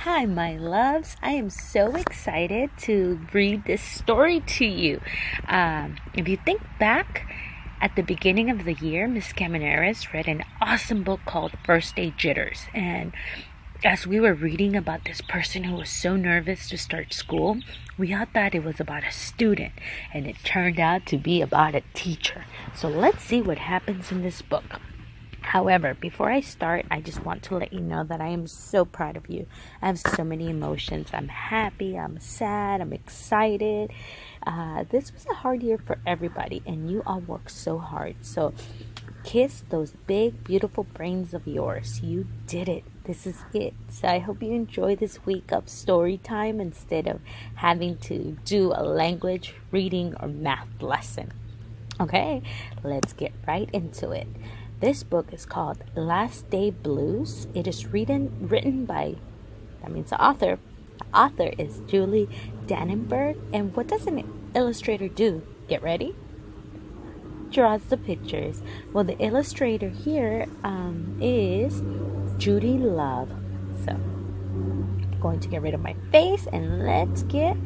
Hi, my loves. I am so excited to read this story to you. If you think back at the beginning of the year, Miss Camaneris read an awesome book called First Day Jitters. And as we were reading about this person who was so nervous to start school, we all thought it was about a student, and it turned out to be about a teacher. So let's see what happens in this book. However, before I start, I just want to let you know that I am so proud of you. I have so many emotions. I'm happy, I'm sad, I'm excited. This was a hard year for everybody, and you all worked so hard. So kiss those big, beautiful brains of yours. You did it. This is it. So I hope you enjoy this week of story time instead of having to do a language, reading, or math lesson. Okay, let's get right into it. This book is called Last Day Blues. It is written by, that means the author. The author is Julie Dannenberg. And what does an illustrator do? Get ready. Draws the pictures. Well, the illustrator here is Judy Love. So, I'm going to get rid of my face and let's get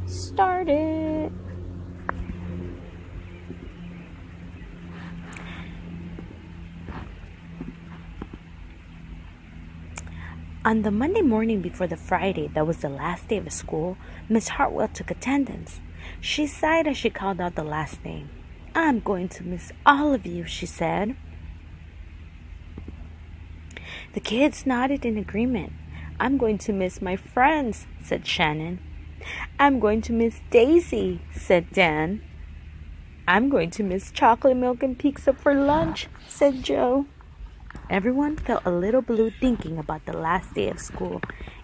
started. On the Monday morning before the Friday that was the last day of school, Miss Hartwell took attendance. She sighed as she called out the last name. "I'm going to miss all of you," she said. The kids nodded in agreement. "I'm going to miss my friends," said Shannon. "I'm going to miss Daisy," said Dan. "I'm going to miss chocolate milk and pizza for lunch," said Joe. Everyone felt a little blue thinking about the last day of school,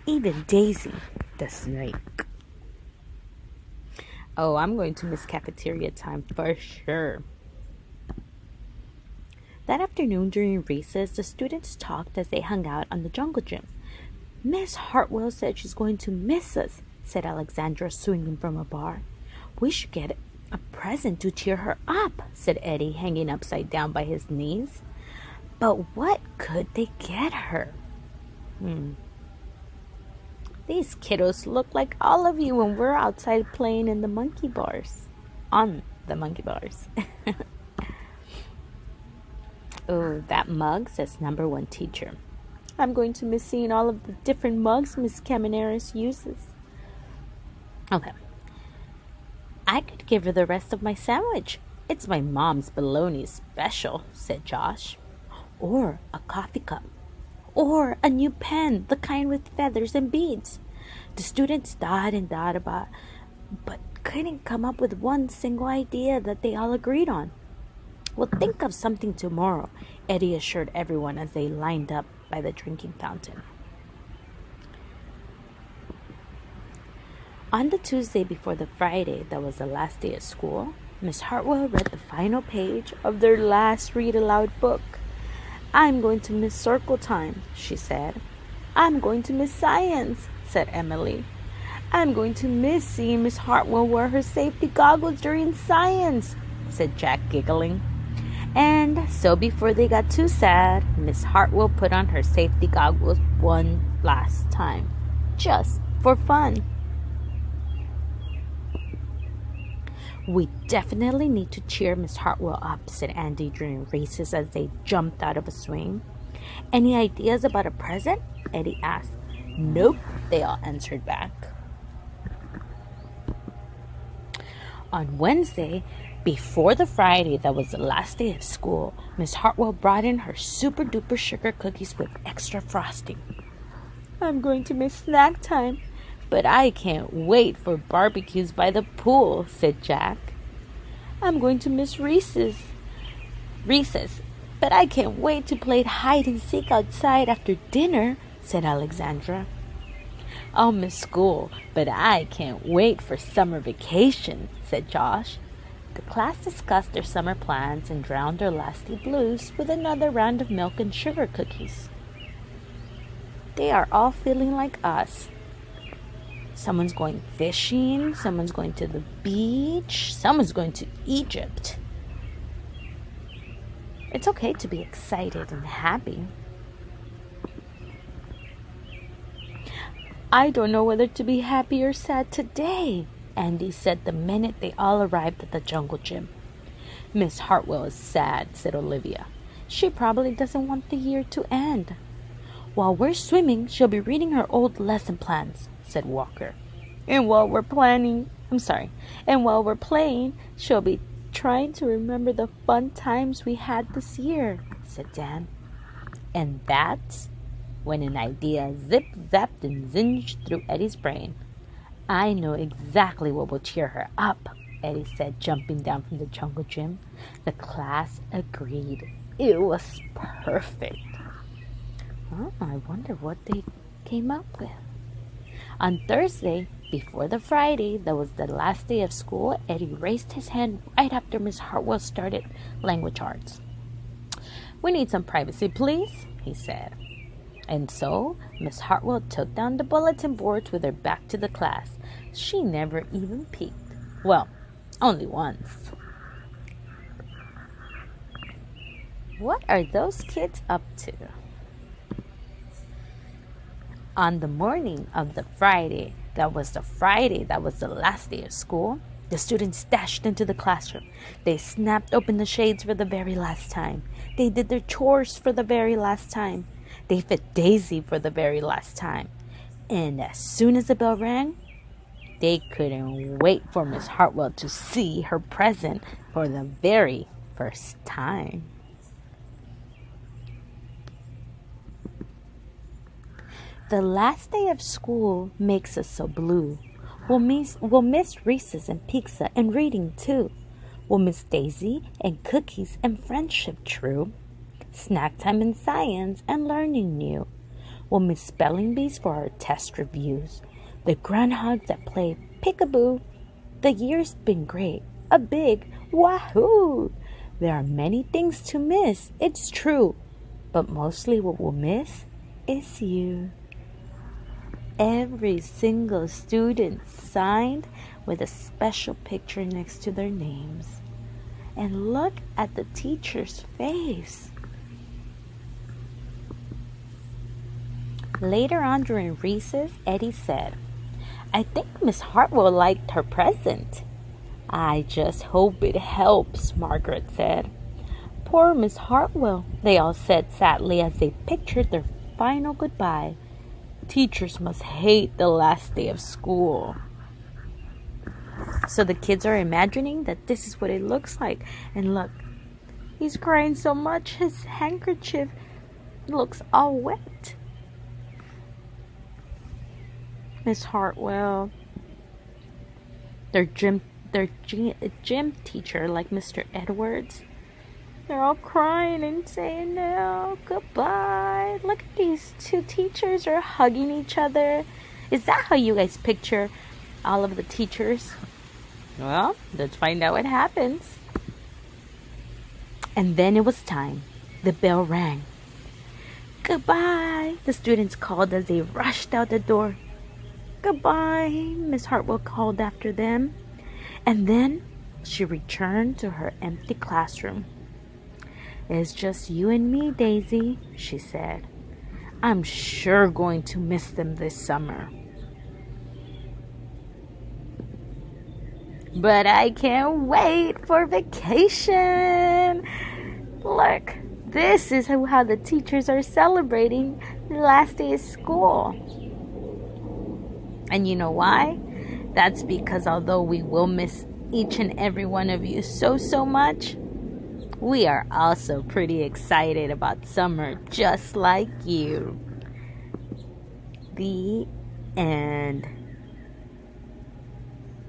even Daisy, the snake. "Oh, I'm going to miss cafeteria time for sure." That afternoon during recess, the students talked as they hung out on the jungle gym. "Miss Hartwell said she's going to miss us," said Alexandra, swinging from a bar. "We should get a present to cheer her up," said Eddie, hanging upside down by his knees. But what could they get her? These kiddos look like all of you when we're outside playing in the monkey bars. On the monkey bars. Oh, that mug says number 1 teacher. "I'm going to miss seeing all of the different mugs Miss Camaneris uses." Okay. "I could give her the rest of my sandwich. It's my mom's bologna special," said Josh. "Or a coffee cup. Or a new pen, the kind with feathers and beads." The students thought and thought about, but couldn't come up with one single idea that they all agreed on. "We'll think of something tomorrow," Eddie assured everyone as they lined up by the drinking fountain. On the Tuesday before the Friday that was the last day of school, Miss Hartwell read the final page of their last read-aloud book. "I'm going to miss circle time," she said. "I'm going to miss science," said Emily. "I'm going to miss seeing Miss Hartwell wear her safety goggles during science," said Jack, giggling. And so before they got too sad, Miss Hartwell put on her safety goggles one last time, just for fun. "We definitely need to cheer Miss Hartwell up," said Andy during recess as they jumped out of a swing. "Any ideas about a present?" Eddie asked. "Nope," they all answered back. On Wednesday, before the Friday that was the last day of school, Miss Hartwell brought in her super duper sugar cookies with extra frosting. "I'm going to miss snack time, but I can't wait for barbecues by the pool," said Jack. "I'm going to miss recess, but I can't wait to play hide and seek outside after dinner," said Alexandra. "I'll miss school, but I can't wait for summer vacation," said Josh. The class discussed their summer plans and drowned their last day blues with another round of milk and sugar cookies. They are all feeling like us. Someone's going fishing, someone's going to the beach, someone's going to Egypt. It's okay to be excited and happy. I don't know whether to be happy or sad today, Andy said the minute they all arrived at the jungle gym. Miss Hartwell is sad, said Olivia. She probably doesn't want the year to end. While we're swimming, she'll be reading her old lesson plans, said Walker. And while we're playing, she'll be trying to remember the fun times we had this year, said Dan. And that's when an idea zip-zapped and zinged through Eddie's brain. I know exactly what will cheer her up, Eddie said, jumping down from the jungle gym. The class agreed. It was perfect. Oh, I wonder what they came up with. On Thursday, before the Friday that was the last day of school, Eddie raised his hand right after Miss Hartwell started language arts. We need some privacy, please, he said. And so, Miss Hartwell took down the bulletin boards with her back to the class. She never even peeked. Well, only once. What are those kids up to? On the morning of the Friday that was the last day of school, the students dashed into the classroom. They snapped open the shades for the very last time. They did their chores for the very last time. They fed Daisy for the very last time. And as soon as the bell rang, they couldn't wait for Miss Hartwell to see her present for the very first time. The last day of school makes us so blue. We'll miss recess and pizza and reading too. We'll miss Daisy and cookies and friendship true. Snack time and science and learning new. We'll miss spelling bees for our test reviews. The groundhogs that play peekaboo. The year's been great. A big wahoo! There are many things to miss, it's true. But mostly what we'll miss is you. Every single student signed with a special picture next to their names. And look at the teacher's face. Later on during recess, Eddie said, I think Miss Hartwell liked her present. I just hope it helps, Margaret said. Poor Miss Hartwell, they all said sadly as they pictured their final goodbye. Teachers must hate the last day of school. So the kids are imagining that this is what it looks like. And look, he's crying so much his handkerchief looks all wet. Miss Hartwell, their gym teacher, like Mr. Edwards, they're all crying and saying, no, goodbye. Look at these two teachers are hugging each other. Is that how you guys picture all of the teachers? Well, let's find out what happens. And then it was time. The bell rang. Goodbye, the students called as they rushed out the door. Goodbye, Miss Hartwell called after them. And then she returned to her empty classroom. It's just you and me, Daisy, she said. I'm sure going to miss them this summer. But I can't wait for vacation. Look, this is how the teachers are celebrating the last day of school. And you know why? That's because although we will miss each and every one of you so much, we are also pretty excited about summer just like you. The end.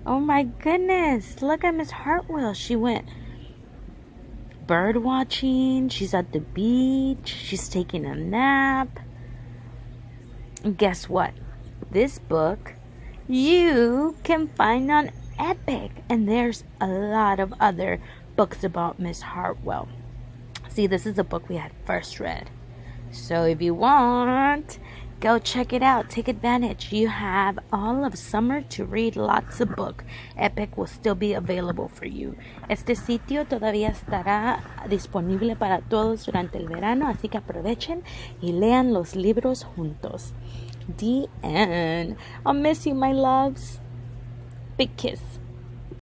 Oh my goodness, look at Miss Hartwell. She went bird watching, she's at the beach, she's taking a nap. And guess what? This book you can find on Epic, and there's a lot of other books about Miss Hartwell. See, this is a book we had first read. So if you want, go check it out. Take advantage. You have all of summer to read lots of books. Epic will still be available for you. Este sitio todavía estará disponible para todos durante el verano, así que aprovechen y lean los libros juntos. The end. I'll miss you, my loves. Big kiss.